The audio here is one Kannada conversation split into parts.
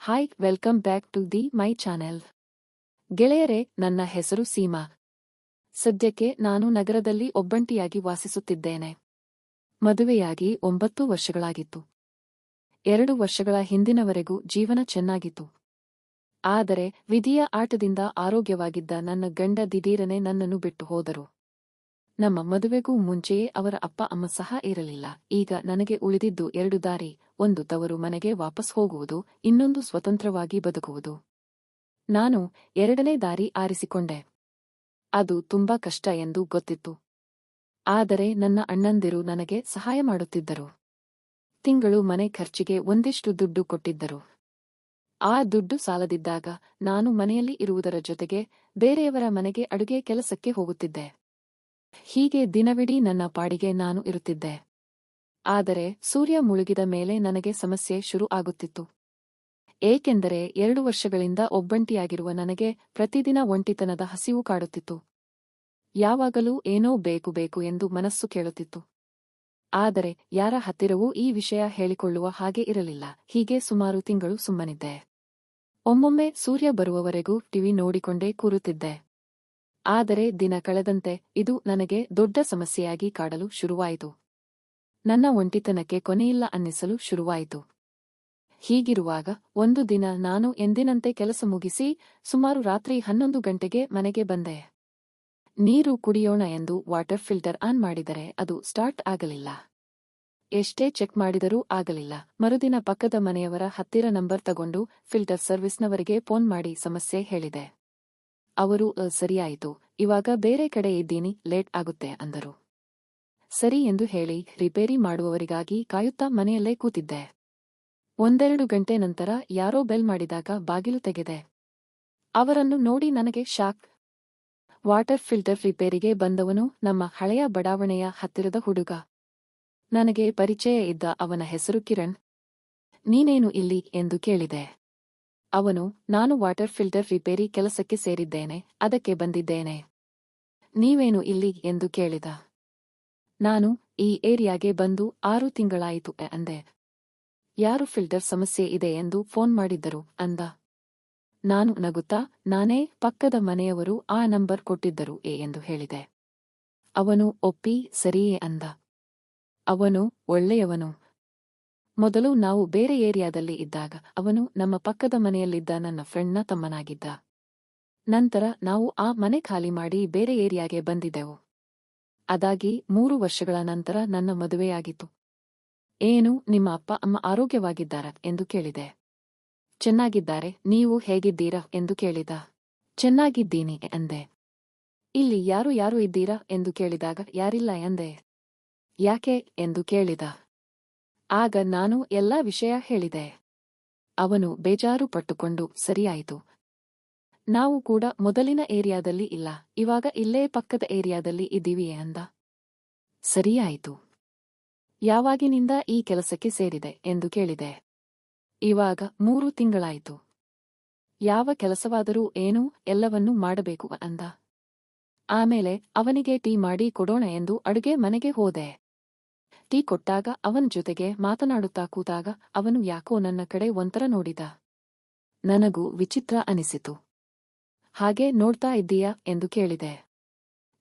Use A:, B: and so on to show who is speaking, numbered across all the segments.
A: Hi welcome back to the my channel. ಗೆಳೆಯರೇ, ನನ್ನ ಹೆಸರು ಸೀಮಾ. ಸದ್ಯಕ್ಕೆ ನಾನು ನಗರದಲ್ಲಿ ಒಬ್ಬಂಟಿಯಾಗಿ ವಾಸಿಸುತ್ತಿದ್ದೇನೆ. ಮದುವೆಯಾಗಿ 9 ವರ್ಷಗಳಾಗಿತ್ತು. 2 ವರ್ಷಗಳ ಹಿಂದಿನವರೆಗೂ ಜೀವನ ಚೆನ್ನಾಗಿತ್ತು. ಆದರೆ ವಿಧಿಯ ಆಟದಿಂದ ಆರೋಗ್ಯವಾಗಿದ್ದ ನನ್ನ ಗಂಡ ದಿಢೀರನೆ ನನ್ನನ್ನು ಬಿಟ್ಟು ಹೋದರು. ನಮ್ಮ ಮದುವೆಗೂ ಮುಂಚೆಯೇ ಅವರ ಅಪ್ಪ ಅಮ್ಮ ಸಹ ಇರಲಿಲ್ಲ. ಈಗ ನನಗೆ ಉಳಿದಿದ್ದು 2 ದಾರಿ, ಒಂದು ತವರು ಮನೆಗೆ ವಾಪಸ್ ಹೋಗುವುದು, ಇನ್ನೊಂದು ಸ್ವತಂತ್ರವಾಗಿ ಬದುಕುವುದು. ನಾನು 2ನೇ ದಾರಿ ಆರಿಸಿಕೊಂಡೆ. ಅದು ತುಂಬಾ ಕಷ್ಟ ಎಂದು ಗೊತ್ತಿತ್ತು. ಆದರೆ ನನ್ನ ಅಣ್ಣಂದಿರು ನನಗೆ ಸಹಾಯ ಮಾಡುತ್ತಿದ್ದರು. ತಿಂಗಳು ಮನೆ ಖರ್ಚಿಗೆ ಒಂದಿಷ್ಟು ದುಡ್ಡು ಕೊಟ್ಟಿದ್ದರು. ಆ ದುಡ್ಡು ಸಾಲದಿದ್ದಾಗ ನಾನು ಮನೆಯಲ್ಲಿ ಇರುವುದರ ಜೊತೆಗೆ ಬೇರೆಯವರ ಮನೆಗೆ ಅಡುಗೆ ಕೆಲಸಕ್ಕೆ ಹೋಗುತ್ತಿದ್ದೆ. ಹೀಗೆ ದಿನವಿಡೀ ನನ್ನ ಪಾಡಿಗೆ ನಾನು ಇರುತ್ತಿದ್ದೆ. ಆದರೆ ಸೂರ್ಯ ಮುಳುಗಿದ ಮೇಲೆ ನನಗೆ ಸಮಸ್ಯೆ ಶುರು ಆಗುತ್ತಿತ್ತು. ಏಕೆಂದರೆ 2 ವರ್ಷಗಳಿಂದ ಒಬ್ಬಂಟಿಯಾಗಿರುವ ನನಗೆ ಪ್ರತಿದಿನ ಒಂಟಿತನದ ಹಸಿವು ಕಾಡುತ್ತಿತ್ತು. ಯಾವಾಗಲೂ ಏನೋ ಬೇಕು ಎಂದು ಮನಸ್ಸು ಕೇಳುತ್ತಿತ್ತು. ಆದರೆ ಯಾರ ಹತ್ತಿರವೂ ಈ ವಿಷಯ ಹೇಳಿಕೊಳ್ಳುವ ಹಾಗೆ ಇರಲಿಲ್ಲ. ಹೀಗೆ ಸುಮಾರು ತಿಂಗಳು ಸುಮ್ಮನಿದ್ದೆ. ಒಮ್ಮೊಮ್ಮೆ ಸೂರ್ಯ ಬರುವವರೆಗೂ ಟಿವಿ ನೋಡಿಕೊಂಡೇ ಕೂರುತ್ತಿದ್ದೆ. ಆದರೆ ದಿನ ಕಳೆದಂತೆ ಇದು ನನಗೆ ದೊಡ್ಡ ಸಮಸ್ಯೆಯಾಗಿ ಕಾಡಲು ಶುರುವಾಯಿತು. ನನ್ನ ಒಂಟಿತನಕ್ಕೆ ಕೊನೆಯಿಲ್ಲ ಅನ್ನಿಸಲು ಶುರುವಾಯಿತು. ಹೀಗಿರುವಾಗ ಒಂದು ದಿನ ನಾನು ಎಂದಿನಂತೆ ಕೆಲಸ ಮುಗಿಸಿ ಸುಮಾರು ರಾತ್ರಿ 11 ಗಂಟೆಗೆ ಮನೆಗೆ ಬಂದೆ. ನೀರು ಕುಡಿಯೋಣ ಎಂದು ವಾಟರ್ ಫಿಲ್ಟರ್ ಆನ್ ಮಾಡಿದರೆ ಅದು ಸ್ಟಾರ್ಟ್ ಆಗಲಿಲ್ಲ. ಎಷ್ಟೇ ಚೆಕ್ ಮಾಡಿದರೂ ಆಗಲಿಲ್ಲ. ಮರುದಿನ ಪಕ್ಕದ ಮನೆಯವರ ಹತ್ತಿರ ನಂಬರ್ ತಗೊಂಡು ಫಿಲ್ಟರ್ ಸರ್ವಿಸ್ನವರಿಗೆ ಫೋನ್ ಮಾಡಿ ಸಮಸ್ಯೆ ಹೇಳಿದೆ. ಅವರು ಸರಿಯಾಯಿತು, ಇವಾಗ ಬೇರೆ ಕಡೆ ಇದ್ದೀನಿ, ಲೇಟ್ ಆಗುತ್ತೆ ಅಂದರು. ಸರಿ ಎಂದು ಹೇಳಿ ರಿಪೇರಿ ಮಾಡುವವರಿಗಾಗಿ ಕಾಯುತ್ತಾ ಮನೆಯಲ್ಲೇ ಕೂತಿದ್ದೆ. 1-2 ಗಂಟೆ ನಂತರ ಯಾರೋ ಬೆಲ್ ಮಾಡಿದಾಗ ಬಾಗಿಲು ತೆಗೆದೆ. ಅವರನ್ನು ನೋಡಿ ನನಗೆ ಶಾಕ್. ವಾಟರ್ ಫಿಲ್ಟರ್ ರಿಪೇರಿಗೆ ಬಂದವನು ನಮ್ಮ ಹಳೆಯ ಬಡಾವಣೆಯ ಹತ್ತಿರದ ಹುಡುಗ. ನನಗೆ ಪರಿಚಯ ಇದ್ದ ಅವನ ಹೆಸರು ಕಿರಣ್. ನೀನೇನು ಇಲ್ಲಿ ಎಂದು ಕೇಳಿದೆ. ಅವನು, ನಾನು ವಾಟರ್ ಫಿಲ್ಟರ್ ರಿಪೇರಿ ಕೆಲಸಕ್ಕೆ ಸೇರಿದ್ದೇನೆ, ಅದಕ್ಕೆ ಬಂದಿದ್ದೇನೆ. ನೀವೇನು ಇಲ್ಲಿ ಎಂದು ಕೇಳಿದ. ನಾನು, ಈ ಏರಿಯಾಗೆ ಬಂದು 6 ತಿಂಗಳಾಯಿತು ಅಂದೆ. ಯಾರು ಫಿಲ್ಟರ್ ಸಮಸ್ಯೆ ಇದೆ ಎಂದು ಫೋನ್ ಮಾಡಿದ್ದರು ಅಂದ. ನಾನು ನಗುತ್ತಾ, ನಾನೇ, ಪಕ್ಕದ ಮನೆಯವರು ಆ ನಂಬರ್ ಕೊಟ್ಟಿದ್ದರು ಎಂದು ಹೇಳಿದೆ. ಅವನು ಒಪ್ಪಿ ಸರಿಯೇ ಅಂದ. ಅವನು ಒಳ್ಳೆಯವನು. ಮೊದಲು ನಾವು ಬೇರೆ ಏರಿಯಾದಲ್ಲಿ ಇದ್ದಾಗ ಅವನು ನಮ್ಮ ಪಕ್ಕದ ಮನೆಯಲ್ಲಿದ್ದ ನನ್ನ ಫ್ರೆಂಡ್ನ ತಮ್ಮನಾಗಿದ್ದ. ನಂತರ ನಾವು ಆ ಮನೆ ಖಾಲಿ ಮಾಡಿ ಬೇರೆ ಏರಿಯಾಗೆ ಬಂದಿದ್ದೆವು. ಅದಾಗಿ 3 ವರ್ಷಗಳ ನಂತರ ನನ್ನ ಮದುವೆಯಾಗಿತ್ತು. ಏನು, ನಿಮ್ಮ ಅಪ್ಪ ಅಮ್ಮ ಆರೋಗ್ಯವಾಗಿದ್ದಾರಾ ಎಂದು ಕೇಳಿದೆ. ಚೆನ್ನಾಗಿದ್ದಾರೆ, ನೀವು ಹೇಗಿದ್ದೀರಾ ಎಂದು ಕೇಳಿದ. ಚೆನ್ನಾಗಿದ್ದೀನಿ ಎಂದೆ. ಇಲ್ಲಿ ಯಾರು ಇದ್ದೀರಾ ಎಂದು ಕೇಳಿದಾಗ ಯಾರಿಲ್ಲ ಎಂದೆ. ಯಾಕೆ ಎಂದು ಕೇಳಿದ. ಆಗ ನಾನು ಎಲ್ಲಾ ವಿಷಯ ಹೇಳಿದೆ. ಅವನು ಬೇಜಾರು ಪಟ್ಟುಕೊಂಡು ಸರಿಯಾಯಿತು, ನಾವು ಕೂಡ ಮೊದಲಿನ ಏರಿಯಾದಲ್ಲಿ ಇಲ್ಲ, ಇವಾಗ ಇಲ್ಲೇ ಪಕ್ಕದ ಏರಿಯಾದಲ್ಲಿ ಇದ್ದೀವಿ ಅಂದ. ಸರಿಯಾಯಿತು. ಯಾವಾಗಿನಿಂದ ಈ ಕೆಲಸಕ್ಕೆ ಸೇರಿದೆ ಎಂದು ಕೇಳಿದೆ. ಇವಾಗ 3 ತಿಂಗಳಾಯಿತು. ಯಾವ ಕೆಲಸವಾದರೂ ಏನು, ಎಲ್ಲವನ್ನೂ ಮಾಡಬೇಕು ಅಂದ. ಆಮೇಲೆ ಅವನಿಗೆ ಟೀ ಮಾಡಿ ಕೊಡೋಣ ಎಂದು ಅಡುಗೆ ಮನೆಗೆ ಹೋದೆ. ಟೀ ಕೊಟ್ಟಾಗ ಅವನ ಜೊತೆಗೆ ಮಾತನಾಡುತ್ತಾ ಕೂತಾಗ ಅವನು ಯಾಕೋ ನನ್ನ ಕಡೆ ಒಂಥರ ನೋಡಿದ. ನನಗೂ ವಿಚಿತ್ರ ಅನಿಸಿತು. ಹಾಗೆ ನೋಡ್ತಾ ಇದ್ದೀಯಾ ಎಂದು ಕೇಳಿದೆ.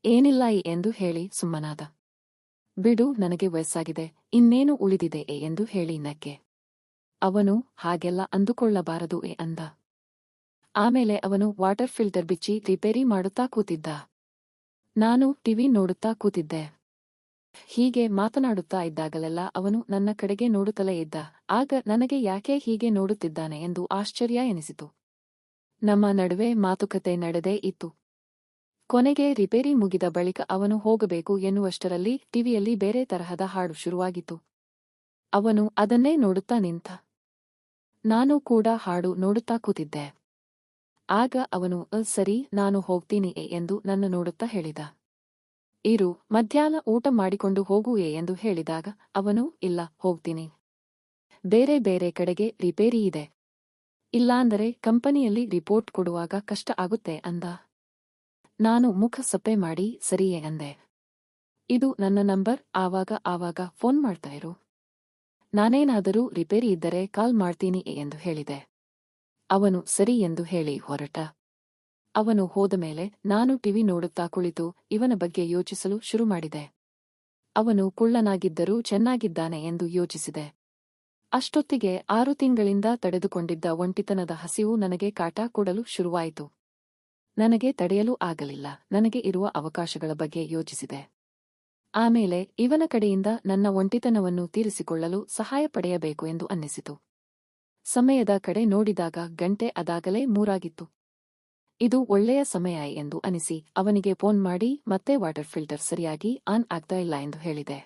A: ಏನಿಲ್ಲ ಎಂದು ಹೇಳಿ ಸುಮ್ಮನಾದ. ಬಿಡು, ನನಗೆ ವಯಸ್ಸಾಗಿದೆ, ಇನ್ನೇನು ಉಳಿದಿದೆ ಎಂದು ಹೇಳಿ ನಕ್ಕೆ. ಅವನು, ಹಾಗೆಲ್ಲ ಅಂದುಕೊಳ್ಳಬಾರದು ಅಂದ. ಆಮೇಲೆ ಅವನು ವಾಟರ್ ಫಿಲ್ಟರ್ ಬಿಚ್ಚಿ ರಿಪೇರಿ ಮಾಡುತ್ತಾ ಕೂತಿದ್ದ. ನಾನು ಟಿವಿ ನೋಡುತ್ತಾ ಕೂತಿದ್ದೆ. ಹೀಗೆ ಮಾತನಾಡುತ್ತಾ ಇದ್ದಾಗಲೆಲ್ಲ ಅವನು ನನ್ನ ಕಡೆಗೆ ನೋಡುತ್ತಲೇ ಇದ್ದ. ಆಗ ನನಗೆ ಯಾಕೆ ಹೀಗೆ ನೋಡುತ್ತಿದ್ದಾನೆ ಎಂದು ಆಶ್ಚರ್ಯ ಎನಿಸಿತು. ನಮ್ಮ ನಡುವೆ ಮಾತುಕತೆ ನಡೆದೇ ಇತ್ತು. ಕೊನೆಗೆ ರಿಪೇರಿ ಮುಗಿದ ಬಳಿಕ ಅವನು ಹೋಗಬೇಕು ಎನ್ನುವಷ್ಟರಲ್ಲಿ ಟಿವಿಯಲ್ಲಿ ಬೇರೆ ತರಹದ ಹಾಡು ಶುರುವಾಗಿತ್ತು. ಅವನು ಅದನ್ನೇ ನೋಡುತ್ತಾ ನಿಂತ. ನಾನು ಕೂಡ ಹಾಡು ನೋಡುತ್ತಾ ಕೂತಿದ್ದೆ. ಆಗ ಅವನು ಸರಿ, ನಾನು ಹೋಗ್ತೀನಿ ಎಂದು ನನ್ನ ನೋಡುತ್ತಾ ಹೇಳಿದ. ಇರು, ಮಧ್ಯಾಹ್ನ ಊಟ ಮಾಡಿಕೊಂಡು ಹೋಗು ಎಂದು ಹೇಳಿದಾಗ ಅವನು, ಇಲ್ಲ, ಹೋಗ್ತೀನಿ. ಬೇರೆ ಕಡೆಗೆ ರಿಪೇರಿ ಇದೆ. ಇಲ್ಲಾಂದರೆ ಕಂಪನಿಯಲ್ಲಿ ರಿಪೋರ್ಟ್ ಕೊಡುವಾಗ ಕಷ್ಟ ಆಗುತ್ತೆ ಅಂದ. ನಾನು ಮುಖ ಸಪ್ಪೆ ಮಾಡಿ ಸರಿಯೇ ಅಂದೆ. ಇದು ನನ್ನ ನಂಬರ್, ಆವಾಗ ಫೋನ್ ಮಾಡ್ತಾ ಇರು. ನಾನೇನಾದರೂ ರಿಪೇರಿ ಇದ್ದರೆ ಕಾಲ್ ಮಾಡ್ತೀನಿ ಎಂದು ಹೇಳಿದೆ. ಅವನು ಸರಿ ಎಂದು ಹೇಳಿ ಹೊರಟ. ಅವನು ಹೋದಮೇಲೆ ನಾನು ಟಿವಿ ನೋಡುತ್ತಾ ಕುಳಿತು ಇವನ ಬಗ್ಗೆ ಯೋಚಿಸಲು ಶುರು ಮಾಡಿದೆ. ಅವನು ಕುಳ್ಳನಾಗಿದ್ದರೂ ಚೆನ್ನಾಗಿದ್ದಾನೆ ಎಂದು ಯೋಚಿಸಿದೆ. ಅಷ್ಟೊತ್ತಿಗೆ 6 ತಿಂಗಳಿಂದ ತಡೆದುಕೊಂಡಿದ್ದ ಒಂಟಿತನದ ಹಸಿವು ನನಗೆ ಕಾಟ ಕೊಡಲು ಶುರುವಾಯಿತು. ನನಗೆ ತಡೆಯಲು ಆಗಲಿಲ್ಲ. ನನಗೆ ಇರುವ ಅವಕಾಶಗಳ ಬಗ್ಗೆ ಯೋಚಿಸಿದೆ. ಆಮೇಲೆ ಇವನ ಕಡೆಯಿಂದ ನನ್ನ ಒಂಟಿತನವನ್ನು ತೀರಿಸಿಕೊಳ್ಳಲು ಸಹಾಯ ಪಡೆಯಬೇಕು ಎಂದು ಅನ್ನಿಸಿತು. ಸಮಯದ ಕಡೆ ನೋಡಿದಾಗ ಗಂಟೆ ಅದಾಗಲೇ 3 ಆಗಿತ್ತು. ಇದು ಒಳ್ಳೆಯ ಸಮಯ ಎಂದು ಅನಿಸಿ ಅವನಿಗೆ ಫೋನ್ ಮಾಡಿ ಮತ್ತೆ ವಾಟರ್ ಫಿಲ್ಟರ್ ಸರಿಯಾಗಿ ಆನ್ ಆಗ್ತಾ ಇಲ್ಲ ಎಂದು ಹೇಳಿದೆ.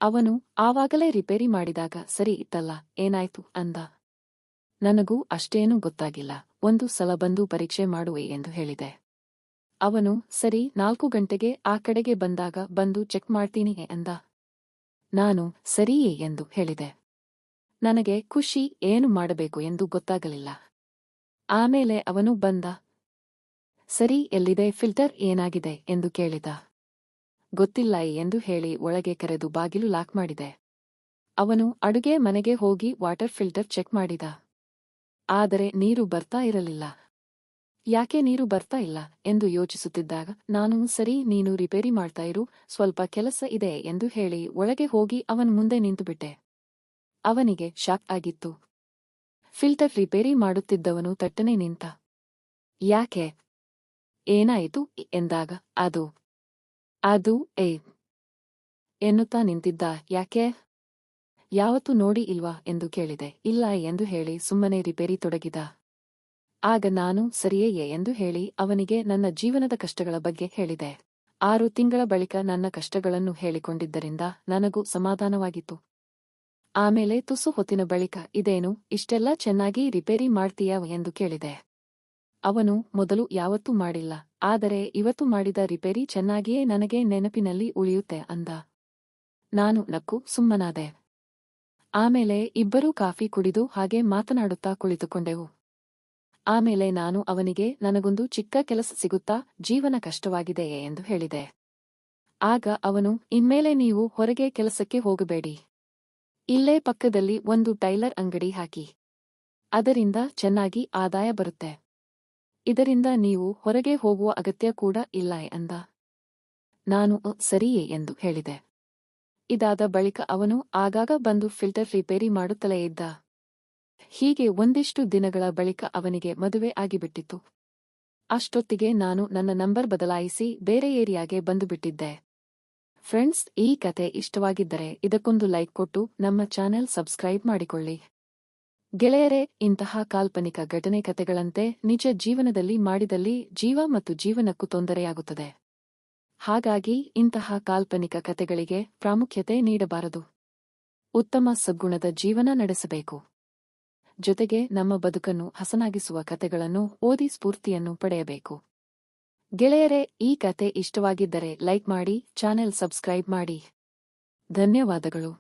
A: ಅವನು ಆವಾಗಲೇ ರಿಪೇರಿ ಮಾಡಿದಾಗ ಸರಿ ಇತ್ತಲ್ಲ, ಏನಾಯ್ತು ಅಂದ. ನನಗೂ ಅಷ್ಟೇನೂ ಗೊತ್ತಾಗಿಲ್ಲ. 1 ಸಲ ಬಂದು ಪರೀಕ್ಷೆ ಮಾಡುವೆ ಎಂದು ಹೇಳಿದೆ. ಅವನು ಸರಿ 4 ಗಂಟೆಗೆ ಆ ಕಡೆಗೆ ಬಂದಾಗ ಬಂದು ಚೆಕ್ ಮಾಡ್ತೀನಿ ಅಂದ. ನಾನು ಸರಿಯೇ ಎಂದು ಹೇಳಿದೆ. ನನಗೆ ಖುಷಿ, ಏನು ಮಾಡಬೇಕು ಎಂದು ಗೊತ್ತಾಗಲಿಲ್ಲ. ಆಮೇಲೆ ಅವನು ಬಂದ. ಸರಿ, ಎಲ್ಲಿದೆ ಫಿಲ್ಟರ್, ಏನಾಗಿದೆ ಎಂದು ಕೇಳಿದ. ಗೊತ್ತಿಲ್ಲ ಎಂದು ಹೇಳಿ ಒಳಗೆ ಕರೆದು ಬಾಗಿಲು ಲಾಕ್ ಮಾಡಿದೆ. ಅವನು ಅಡುಗೆ ಮನೆಗೆ ಹೋಗಿ ವಾಟರ್ ಫಿಲ್ಟರ್ ಚೆಕ್ ಮಾಡಿದ. ಆದರೆ ನೀರು ಬರ್ತಾ ಇರಲಿಲ್ಲ. ಯಾಕೆ ನೀರು ಬರ್ತಾ ಇಲ್ಲ ಎಂದು ಯೋಚಿಸುತ್ತಿದ್ದಾಗ ನಾನು ಸರಿ, ನೀನು ರಿಪೇರಿ ಮಾಡ್ತಾ ಇರು, ಸ್ವಲ್ಪ ಕೆಲಸ ಇದೆ ಎಂದು ಹೇಳಿ ಒಳಗೆ ಹೋಗಿ ಅವನ ಮುಂದೆ ನಿಂತುಬಿಟ್ಟೆ. ಅವನಿಗೆ ಶಾಕ್ ಆಗಿತ್ತು. ಫಿಲ್ಟರ್ ರಿಪೇರಿ ಮಾಡುತ್ತಿದ್ದವನು ತಟ್ಟನೆ ನಿಂತ. ಯಾಕೆ, ಏನಾಯಿತು ಎಂದಾಗ ಅದು ಎನ್ನುತ್ತಾ ನಿಂತಿದ್ದ. ಯಾಕೆ, ಯಾವತ್ತೂ ನೋಡಿ ಇಲ್ವಾ ಎಂದು ಕೇಳಿದೆ. ಇಲ್ಲ ಎಂದು ಹೇಳಿ ಸುಮ್ಮನೆ ರಿಪೇರಿ ತೊಡಗಿದ. ಆಗ ನಾನು ಸರಿಯೇ ಎಂದು ಹೇಳಿ ಅವನಿಗೆ ನನ್ನ ಜೀವನದ ಕಷ್ಟಗಳ ಬಗ್ಗೆ ಹೇಳಿದೆ. 6 ತಿಂಗಳ ಬಳಿಕ ನನ್ನ ಕಷ್ಟಗಳನ್ನು ಹೇಳಿಕೊಂಡಿದ್ದರಿಂದ ನನಗೂ ಸಮಾಧಾನವಾಗಿತ್ತು. ಆಮೇಲೆ ತುಸು ಹೊತ್ತಿನ ಬಳಿಕ ಇದೇನು ಇಷ್ಟೆಲ್ಲ ಚೆನ್ನಾಗಿ ರಿಪೇರಿ ಮಾಡ್ತೀಯಾ ಎಂದು ಕೇಳಿದೆ. ಅವನು ಮೊದಲು ಯಾವತ್ತೂ ಮಾಡಿಲ್ಲ, ಆದರೆ ಇವತ್ತು ಮಾಡಿದ ರಿಪೇರಿ ಚೆನ್ನಾಗಿಯೇ ನನಗೆ ನೆನಪಿನಲ್ಲಿ ಉಳಿಯುತ್ತೆ ಅಂದ. ನಾನು ನಕ್ಕು ಸುಮ್ಮನಾದೆ. ಆಮೇಲೆ ಇಬ್ಬರೂ ಕಾಫಿ ಕುಡಿದು ಹಾಗೆ ಮಾತನಾಡುತ್ತಾ ಕುಳಿತುಕೊಂಡೆವು. ಆಮೇಲೆ ನಾನು ಅವನಿಗೆ ನನಗೊಂದು ಚಿಕ್ಕ ಕೆಲಸ ಸಿಗುತ್ತಾ, ಜೀವನ ಕಷ್ಟವಾಗಿದೆಯೇ ಎಂದು ಹೇಳಿದೆ. ಆಗ ಅವನು ಇನ್ಮೇಲೆ ನೀವು ಹೊರಗೆ ಕೆಲಸಕ್ಕೆ ಹೋಗಬೇಡಿ, ಇಲ್ಲೇ ಪಕ್ಕದಲ್ಲಿ ಒಂದು ಟೈಲರ್ ಅಂಗಡಿ ಹಾಕಿ, ಅದರಿಂದ ಚೆನ್ನಾಗಿ ಆದಾಯ ಬರುತ್ತೆ, ಇದರಿಂದ ನೀವು ಹೊರಗೆ ಹೋಗುವ ಅಗತ್ಯ ಕೂಡ ಇಲ್ಲ ಅಂದ. ನಾನು ಸರಿಯೇ ಎಂದು ಹೇಳಿದೆ. ಇದಾದ ಬಳಿಕ ಅವನು ಆಗಾಗ ಬಂದು ಫಿಲ್ಟರ್ ರಿಪೇರಿ ಮಾಡುತ್ತಲೇ ಇದ್ದ. ಹೀಗೆ ಒಂದಿಷ್ಟು ದಿನಗಳ ಬಳಿಕ ಅವನಿಗೆ ಮದುವೆ ಆಗಿಬಿಟ್ಟಿತ್ತು. ಅಷ್ಟೊತ್ತಿಗೆ ನಾನು ನನ್ನ ನಂಬರ್ ಬದಲಾಯಿಸಿ ಬೇರೆ ಏರಿಯಾಗೆ ಬಂದುಬಿಟ್ಟಿದ್ದೆ. ಫ್ರೆಂಡ್ಸ್, ಈ ಕತೆ ಇಷ್ಟವಾಗಿದ್ದರೆ ಇದಕ್ಕೊಂದು ಲೈಕ್ ಕೊಟ್ಟು ನಮ್ಮ ಚಾನೆಲ್ ಸಬ್ಸ್ಕ್ರೈಬ್ ಮಾಡಿಕೊಳ್ಳಿ. ಗೆಳೆಯರೇ, ಇಂತಹ ಕಾಲ್ಪನಿಕ ಘಟನೆ ಕತೆಗಳಂತೆ ನಿಜ ಜೀವನದಲ್ಲಿ ಮಾಡಿದಲ್ಲಿ ಜೀವ ಮತ್ತು ಜೀವನಕ್ಕೂ ತೊಂದರೆಯಾಗುತ್ತದೆ. ಹಾಗಾಗಿ ಇಂತಹ ಕಾಲ್ಪನಿಕ ಕತೆಗಳಿಗೆ ಪ್ರಾಮುಖ್ಯತೆ ನೀಡಬಾರದು. ಉತ್ತಮ ಸದ್ಗುಣದ ಜೀವನ ನಡೆಸಬೇಕು. ಜೊತೆಗೆ ನಮ್ಮ ಬದುಕನ್ನು ಹಸನಾಗಿಸುವ ಕತೆಗಳನ್ನು ಓದಿ ಸ್ಫೂರ್ತಿಯನ್ನು ಪಡೆಯಬೇಕು. ಗೆಳೆಯರೇ, ಈ ಕತೆ ಇಷ್ಟವಾಗಿದ್ದರೆ ಲೈಕ್ ಮಾಡಿ, ಚಾನೆಲ್ ಸಬ್ಸ್ಕ್ರೈಬ್ ಮಾಡಿ. ಧನ್ಯವಾದಗಳು.